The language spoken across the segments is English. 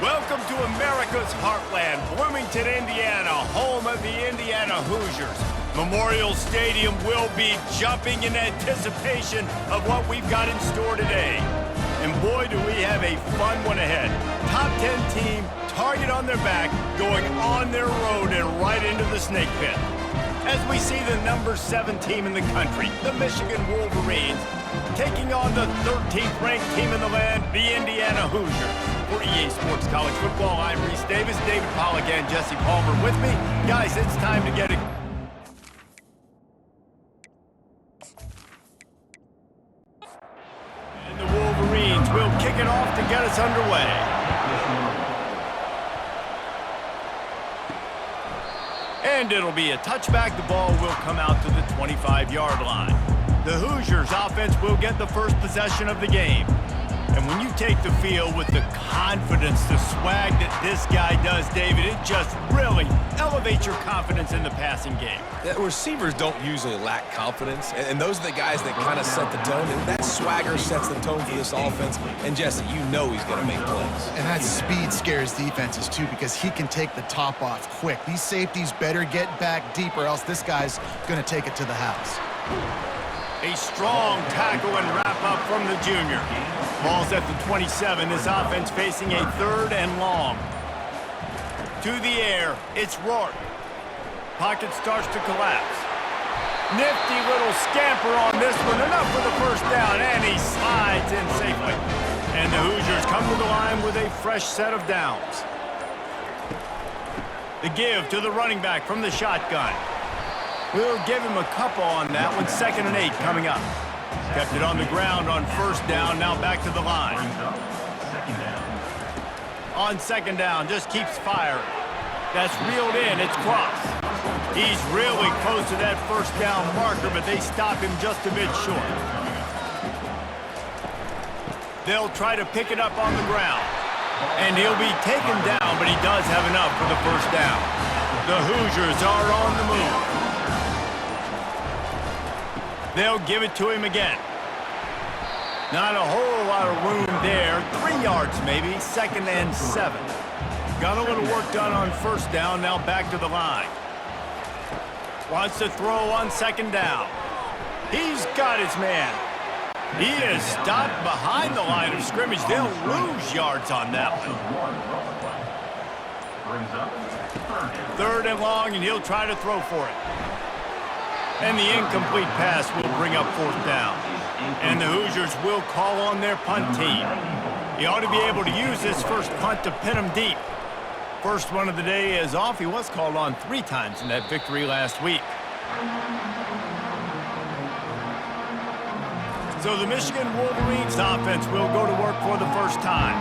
Welcome to America's heartland, Bloomington, Indiana, home of the Indiana Hoosiers. Memorial Stadium will be jumping in anticipation of what we've got in store today. And boy, do we have a fun one ahead. Top 10 team, target on their back, going on their road and right into the snake pit. As we see the number 7 team in the country, the Michigan Wolverines, taking on the 13th ranked team in the land, the Indiana Hoosiers. For EA Sports College Football, I'm Reese Davis, David Pollack, and Jesse Palmer with me. Guys, it's time to get it. And the Wolverines will kick it off to get us underway. And it'll be a touchback. The ball will come out to the 25-yard line. The Hoosiers offense will get the first possession of the game. And when you take the field with the confidence, the swag that this guy does, David, it just really elevates your confidence in the passing game. Yeah, receivers don't usually lack confidence, and those are the guys that kind of set the tone, and that swagger sets the tone for this offense. And Jesse, you know he's going to make plays. And that speed scares defenses, too, because he can take the top off quick. These safeties better get back deep, or else this guy's going to take it to the house. A strong tackle and wrap-up from the junior. Ball's at the 27. This offense facing a 3rd and long. To the air, it's Rourke. Pocket starts to collapse. Nifty little scamper on this one. Enough for the first down, and he slides in safely. And the Hoosiers come to the line with a fresh set of downs. The give to the running back from the shotgun. We'll give him a couple on that one. 2nd and 8 coming up. Kept it on the ground on 1st down. Now back to the line. On 2nd down, just keeps firing. That's reeled in. It's Cross. He's really close to that 1st down marker, but they stop him just a bit short. They'll try to pick it up on the ground. And he'll be taken down, but he does have enough for the 1st down. The Hoosiers are on the move. They'll give it to him again. Not a whole lot of room there. 3 yards maybe. 2nd and 7. Got a little work done on 1st down. Now back to the line. Wants to throw on 2nd down. He's got his man. He is stopped behind the line of scrimmage. They'll lose yards on that one. 3rd and long, and he'll try to throw for it. And the incomplete pass will bring up 4th down. And the Hoosiers will call on their punt team. He ought to be able to use this first punt to pin him deep. First one of the day is off. He was called on 3 times in that victory last week. So the Michigan Wolverines offense will go to work for the first time.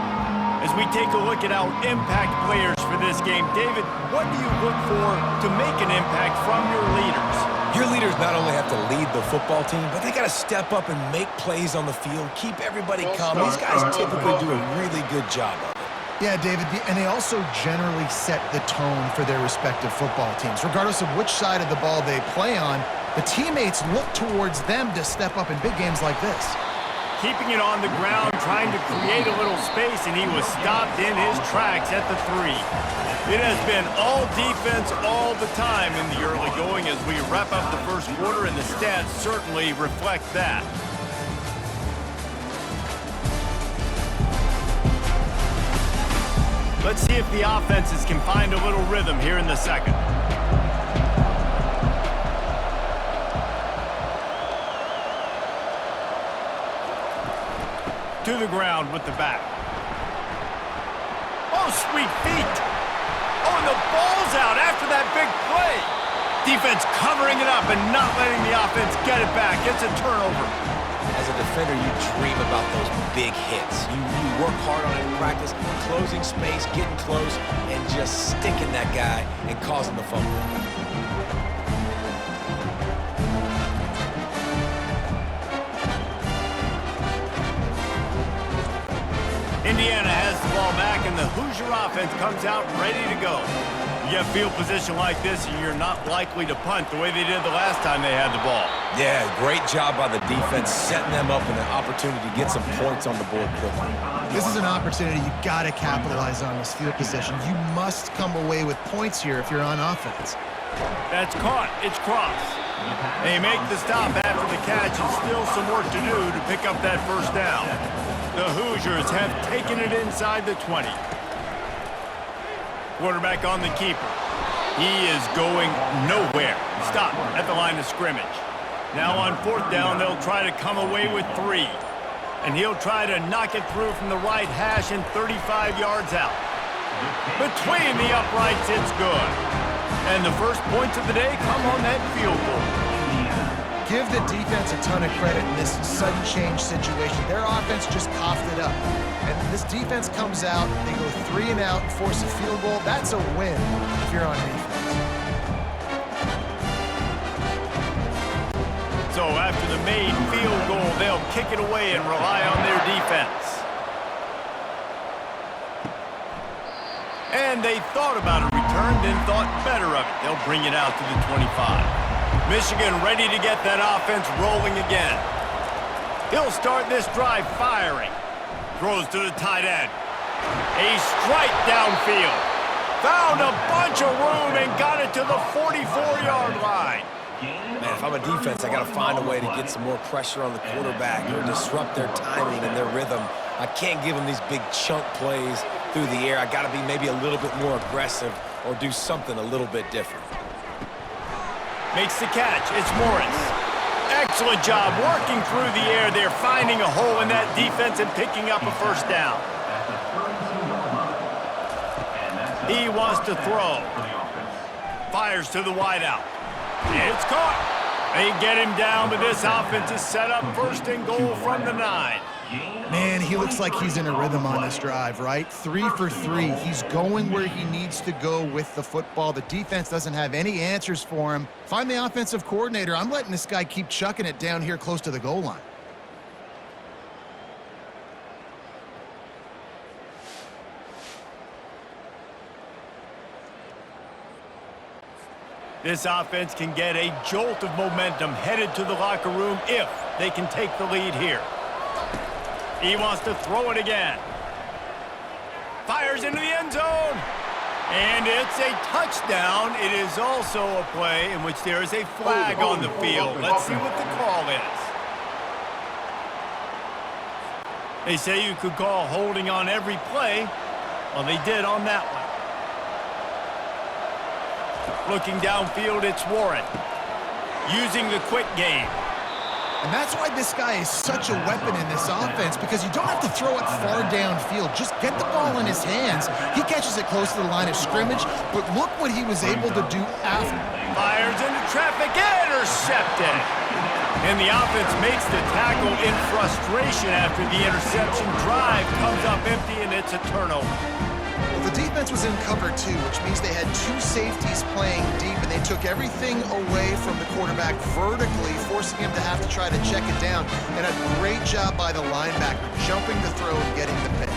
As we take a look at our impact players for this game, David, what do you look for to make an impact from your leaders? Your leaders not only have to lead the football team, but they got to step up and make plays on the field, keep everybody calm. These guys typically do a really good job of it. Yeah, David, and they also generally set the tone for their respective football teams. Regardless of which side of the ball they play on, the teammates look towards them to step up in big games like this. Keeping it on the ground, trying to create a little space, and he was stopped in his tracks at the 3. It has been all defense all the time in the early going as we wrap up the 1st quarter, and the stats certainly reflect that. Let's see if the offenses can find a little rhythm here in the 2nd. To the ground with the back. Oh, sweet feet. Oh, and the ball's out after that big play. Defense covering it up and not letting the offense get it back. It's a turnover. As a defender, you dream about those big hits. You work hard on it in practice, closing space, getting close, and just sticking that guy and causing the fumble. Indiana has the ball back, and the Hoosier offense comes out ready to go. You get field position like this, and you're not likely to punt the way they did the last time they had the ball. Yeah, great job by the defense, setting them up in an opportunity to get some points on the board quickly. This is an opportunity you've got to capitalize on this field position. You must come away with points here if you're on offense. That's caught. It's Cross. They make the stop after the catch, and still some work to do to pick up that first down. The Hoosiers have taken it inside the 20. Quarterback on the keeper. He is going nowhere. Stop at the line of scrimmage. Now on fourth down, they'll try to come away with 3. And he'll try to knock it through from the right hash and 35 yards out. Between the uprights, it's good. And the first points of the day come on that field goal. Give the defense a ton of credit in this sudden change situation. Their offense just coughed it up. And this defense comes out, they go 3 and out, force a field goal. That's a win if you're on defense. So after the made field goal, they'll kick it away and rely on their defense. And they thought about a return, then thought better of it. They'll bring it out to the 25. Michigan ready to get that offense rolling again. He'll start this drive firing. Throws to the tight end. A strike downfield. Found a bunch of room and got it to the 44-yard line. Man, if I'm a defense, I got to find a way to get some more pressure on the quarterback or disrupt their timing and their rhythm. I can't give them these big chunk plays through the air. I got to be maybe a little bit more aggressive or do something a little bit different. Makes the catch. It's Morris. Excellent job working through the air. They're finding a hole in that defense and picking up a first down. He wants to throw. Fires to the wideout. It's caught. They get him down, but this offense is set up first and goal from the 9. Man, he looks like he's in a rhythm on this drive, right? 3 for 3. He's going where he needs to go with the football. The defense doesn't have any answers for him. Find the offensive coordinator. I'm letting this guy keep chucking it down here close to the goal line. This offense can get a jolt of momentum headed to the locker room if they can take the lead here. He wants to throw it again. Fires into the end zone. And it's a touchdown. It is also a play in which there is a flag on the field. Let's see what the call is. They say you could call holding on every play. Well, they did on that one. Looking downfield, it's Warren. Using the quick game. And that's why this guy is such a weapon in this offense, because you don't have to throw it far downfield. Just get the ball in his hands. He catches it close to the line of scrimmage, but look what he was able to do after. Fires into traffic, intercepted. And the offense makes the tackle in frustration after the interception. Drive comes up empty, and it's a turnover. Well, the defense was in cover 2, which means they had 2 safeties playing deep, and they took everything away from the quarterback vertically, forcing him to have to try to check it down. And a great job by the linebacker, jumping the throw and getting the pick.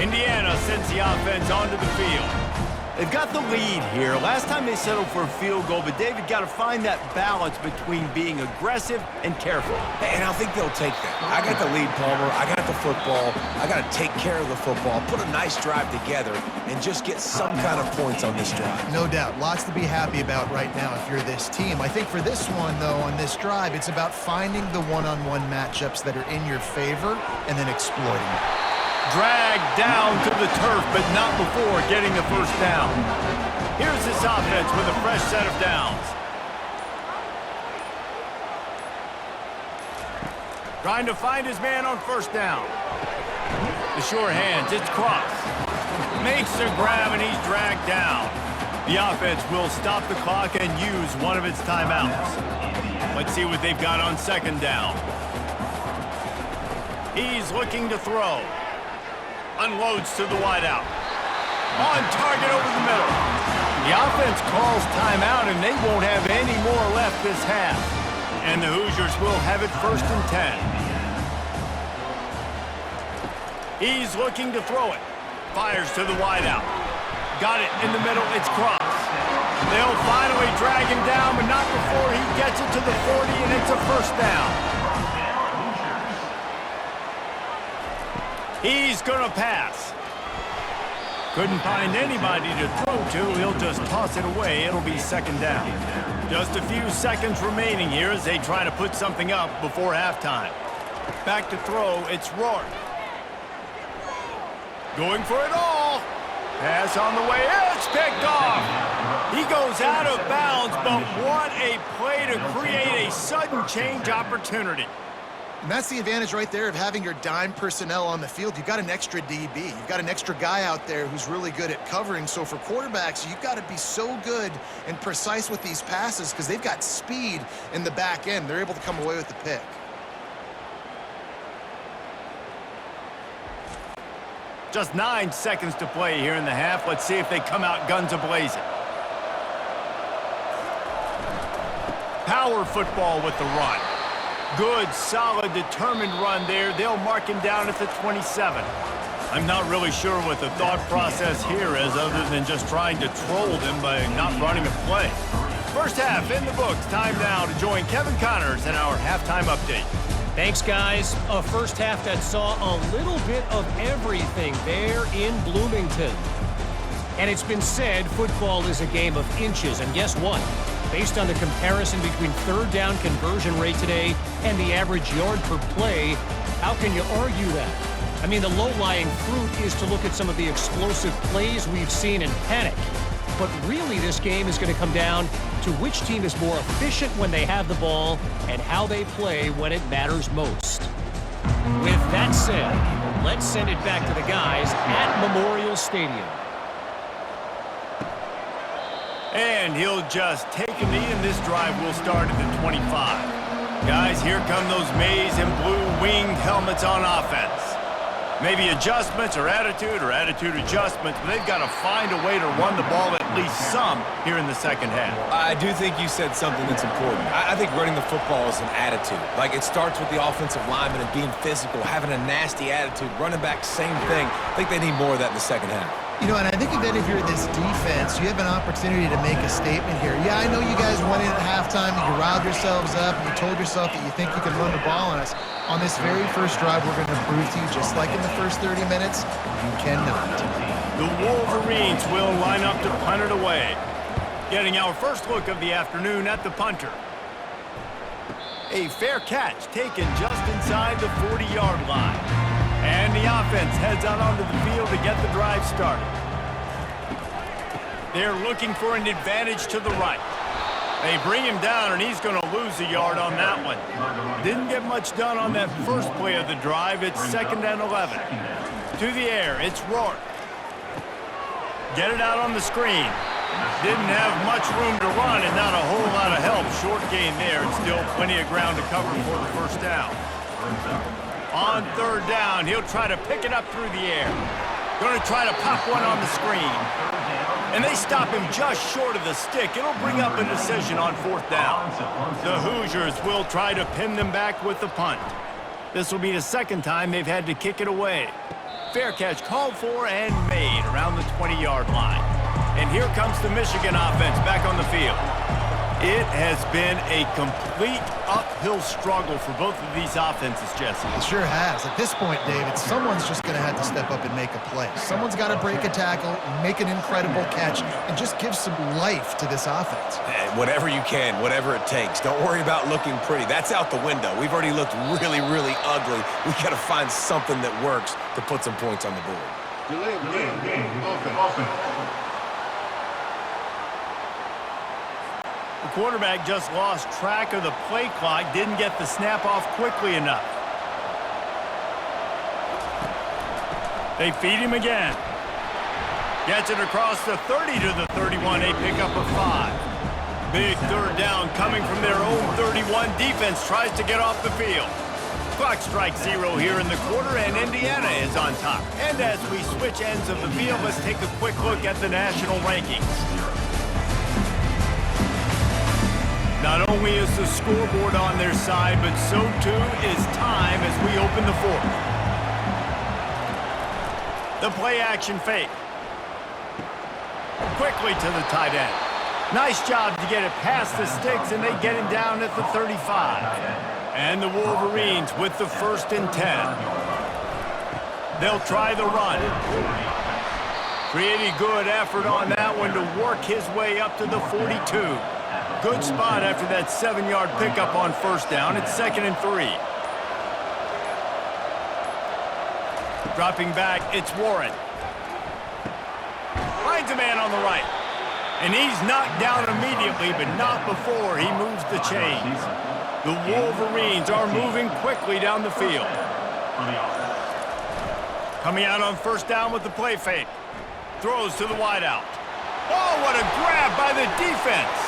Indiana sends the offense onto the field. They've got the lead here. Last time they settled for a field goal, but David got to find that balance between being aggressive and careful. And I think they'll take that. I got the lead, Palmer. I got the football. I got to take care of the football, put a nice drive together, and just get some kind of points on this drive. No doubt. Lots to be happy about right now if you're this team. I think for this one, though, on this drive, it's about finding the one-on-one matchups that are in your favor and then exploiting it. Dragged down to the turf, but not before getting the first down. Here's this offense with a fresh set of downs. Trying to find his man on first down. The sure hands, it's Cross. Makes a grab and he's dragged down. The offense will stop the clock and use one of its timeouts. Let's see what they've got on second down. He's looking to throw. Unloads to the wideout. On target over the middle. The offense calls timeout, and they won't have any more left this half. And the Hoosiers will have it first and 10. He's looking to throw it. Fires to the wideout. Got it in the middle. It's Cross. They'll finally drag him down, but not before he gets it to the 40, and it's a first down. He's going to pass. Couldn't find anybody to throw to. He'll just toss it away. It'll be second down. Just a few seconds remaining here as they try to put something up before halftime. Back to throw, it's Rourke. Going for it all. Pass on the way, it's picked off. He goes out of bounds, but what a play to create a sudden change opportunity. And that's the advantage right there of having your dime personnel on the field. You've got an extra DB. You've got an extra guy out there who's really good at covering. So for quarterbacks, you've got to be so good and precise with these passes because they've got speed in the back end. They're able to come away with the pick. Just 9 seconds to play here in the half. Let's see if they come out guns a-blazing. Power football with the run. Good, solid, determined run there. They'll mark him down at the 27. I'm not really sure what the thought process here is other than just trying to troll them by not running a play. First half in the books. Time now to join Kevin Connors in our halftime update. Thanks, guys. A first half that saw a little bit of everything there in Bloomington. And it's been said football is a game of inches. And guess what? Based on the comparison between third down conversion rate today and the average yard per play, how can you argue that? I mean, the low-lying fruit is to look at some of the explosive plays we've seen in panic. But really, this game is going to come down to which team is more efficient when they have the ball and how they play when it matters most. With that said, let's send it back to the guys at Memorial Stadium. And he'll just take a knee, and this drive will start at the 25. Guys, here come those maize and blue winged helmets on offense. Maybe adjustments or attitude adjustments, but they've got to find a way to run the ball at least some here in the second half. I do think you said something that's important. I think running the football is an attitude. Like, it starts with the offensive lineman and being physical, having a nasty attitude. Running back, same thing. I think they need more of that in the second half. You know, and I think that if you're this defense, you have an opportunity to make a statement here. Yeah, I know you guys went in at halftime and you riled yourselves up and you told yourself that you think you can run the ball on us. On this very first drive, we're going to prove to you, just like in the first 30 minutes, you cannot. The Wolverines will line up to punt it away. Getting our first look of the afternoon at the punter. A fair catch taken just inside the 40-yard line. And the offense heads out onto the field to get the drive started. They're looking for an advantage to the right. They bring him down, and he's going to lose a yard on that one. Didn't get much done on that first play of the drive. It's 2nd and 11. To the air, it's Rourke. Get it out on the screen. Didn't have much room to run and not a whole lot of help. Short gain there, and still plenty of ground to cover for the first down. On third down, he'll try to pick it up through the air. Going to try to pop one on the screen. And they stop him just short of the stick. It'll bring up a decision on 4th down. The Hoosiers will try to pin them back with the punt. This will be the second time they've had to kick it away. Fair catch called for and made around the 20-yard line. And here comes the Michigan offense back on the field. It has been a complete uphill struggle for both of these offenses, Jesse. It sure has. At this point, David, someone's just going to have to step up and make a play. Someone's got to break a tackle, make an incredible catch, and just give some life to this offense. Whatever you can, whatever it takes. Don't worry about looking pretty. That's out the window. We've already looked really, really ugly. We've got to find something that works to put some points on the board. Delay of game, offense. The quarterback just lost track of the play clock, didn't get the snap off quickly enough. They feed him again. Gets it across the 30 to the 31, a pickup of 5. Big third down coming from their own 31. Defense tries to get off the field. Clock strikes 0 here in the quarter, and Indiana is on top. And as we switch ends of the field, let's take a quick look at the national rankings. Not only is the scoreboard on their side, but so too is time as we open the 4th. The play action fake. quickly to the tight end. Nice job to get it past the sticks, and they get him down at the 35. And the Wolverines with the 1st and 10. They'll try the run. Pretty good effort on that one to work his way up to the 42. Good spot after that 7-yard pickup on 1st down. It's 2nd and 3. Dropping back, it's Warren. Finds a man on the right. And he's knocked down immediately, but not before he moves the chains. The Wolverines are moving quickly down the field. Coming out on 1st down with the play fake. Throws to the wideout. Oh, what a grab by the defense.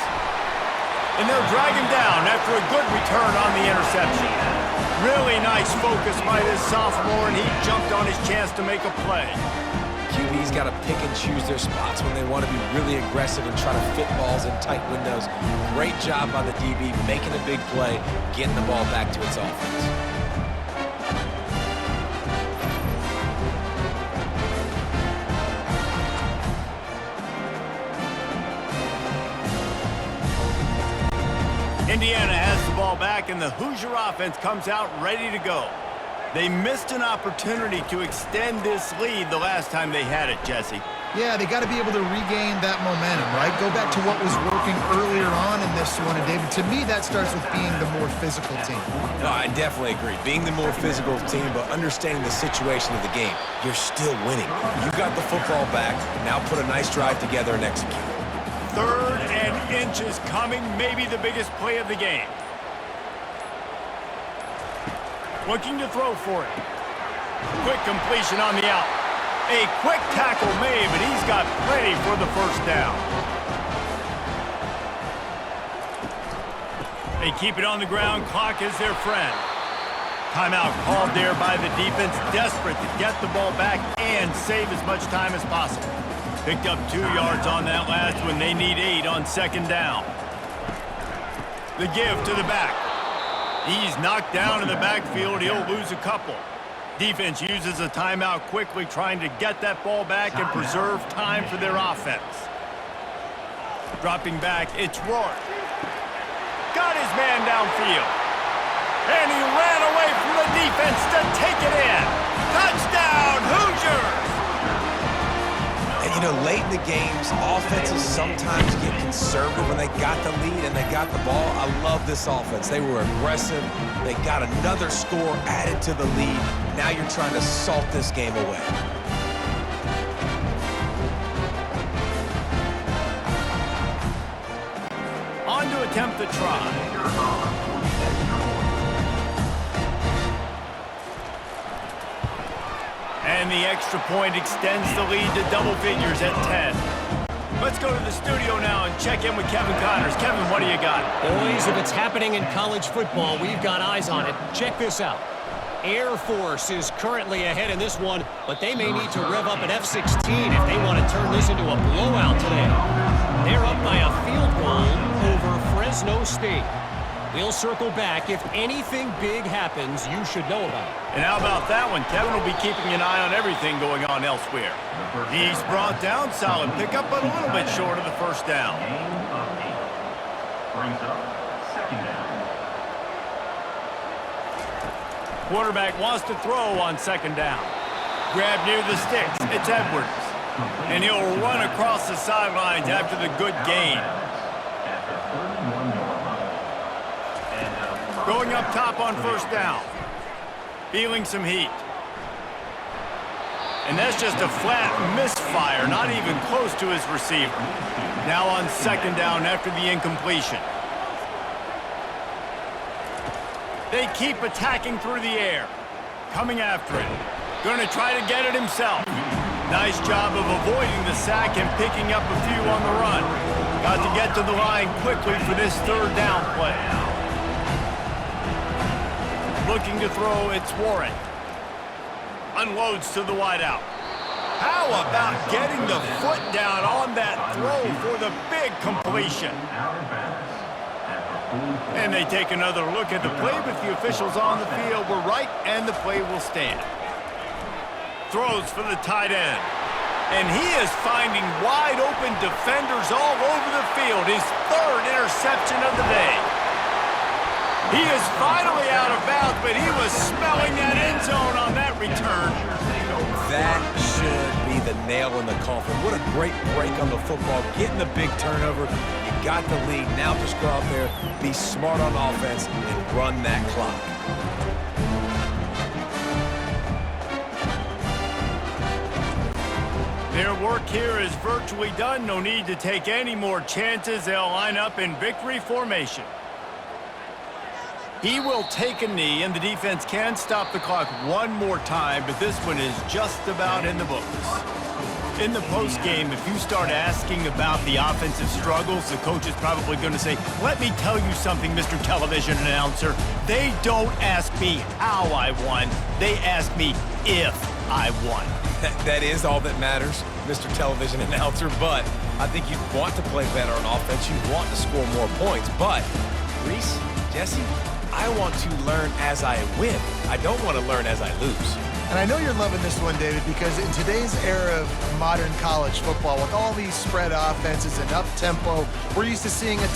And they'll drag him down after a good return on the interception. Really nice focus by this sophomore, and he jumped on his chance to make a play. QB's got to pick and choose their spots when they want to be really aggressive and try to fit balls in tight windows. Great job by the DB making a big play, getting the ball back to its offense. Indiana has the ball back, and the Hoosier offense comes out ready to go. They missed an opportunity to extend this lead the last time they had it, Jesse. Yeah, they got to be able to regain that momentum, right? Go back to what was working earlier on in this one. And, David, to me, that starts with being the more physical team. No, I definitely agree. Being the more physical team, but understanding the situation of the game. You're still winning. You got the football back. Now put a nice drive together and execute. 3rd and inches coming, maybe the biggest play of the game. Looking to throw for it. Quick completion on the out. A quick tackle made, but he's got plenty for the 1st down. They keep it on the ground. Clock is their friend. Timeout called there by the defense, desperate to get the ball back and save as much time as possible. Picked up 2 yards on that last one. They need 8 on 2nd down. The give to the back. He's knocked down in the backfield. He'll lose a couple. Defense uses a timeout quickly, trying to get that ball back and preserve time for their offense. Dropping back, it's Rourke. Got his man downfield. And he ran away from the defense to take it in. Touchdown, Hoosiers! And, you know, late in the games, offenses sometimes get conservative when they got the lead and they got the ball. I love this offense. They were aggressive. They got another score added to the lead. Now you're trying to salt this game away. On to attempt the try. And the extra point extends the lead to double figures at 10. Let's go to the studio now and check in with Kevin Connors. Kevin, what do you got? Boys, if it's happening in college football, we've got eyes on it. Check this out. Air Force is currently ahead in this one, but they may need to rev up an F-16 if they want to turn this into a blowout today. They're up by a field goal over Fresno State. We'll circle back. If anything big happens, you should know about it. And how about that one? Kevin will be keeping an eye on everything going on elsewhere. He's brought down, solid pickup, but a little bit short of the 1st down. Brings up 2nd down. Quarterback wants to throw on 2nd down. Grab near the sticks. It's Edwards. And he'll run across the sidelines after the good gain. Going up top on 1st down. Feeling some heat. And that's just a flat misfire, not even close to his receiver. Now on 2nd down after the incompletion. They keep attacking through the air. Coming after it. Going to try to get it himself. Nice job of avoiding the sack and picking up a few on the run. Got to get to the line quickly for this 3rd down play. Looking to throw, it's Warren. Unloads to the wideout. How about getting the foot down on that throw for the big completion? And they take another look at the play, but the officials on the field were right, and the play will stand. Throws for the tight end. And he is finding wide-open defenders all over the field. His third interception of the day. He is finally out of bounds, but he was smelling that end zone on that return. That should be the nail in the coffin. What a great break on the football. Getting the big turnover. You got the lead. Now just go out there, be smart on offense, and run that clock. Their work here is virtually done. No need to take any more chances. They'll line up in victory formation. He will take a knee, and the defense can stop the clock one more time, but this one is just about in the books. In the postgame, if you start asking about the offensive struggles, the coach is probably going to say, let me tell you something, Mr. Television Announcer. They don't ask me how I won. They ask me if I won. That is all that matters, Mr. Television Announcer, but I think you'd want to play better on offense. You'd want to score more points, but Reese, Jesse, I want to learn as I win. I don't want to learn as I lose. And I know you're loving this one, David, because in today's era of modern college football, with all these spread offenses and up-tempo, we're used to seeing a